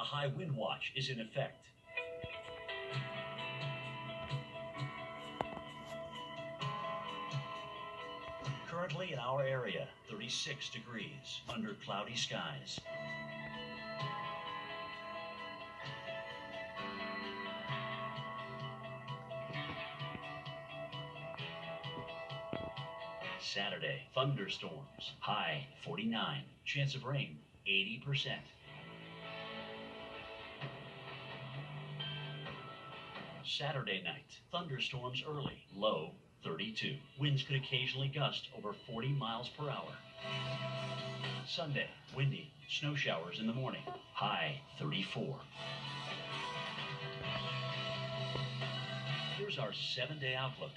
A high wind watch is in effect. Currently in our area, 36 degrees under cloudy skies. Saturday, thunderstorms, high 49, chance of rain 80%. Saturday night, thunderstorms early, low 32. Winds could occasionally gust over 40 miles per hour. Sunday, windy, snow showers in the morning, high 34. Here's our 7-day outlook.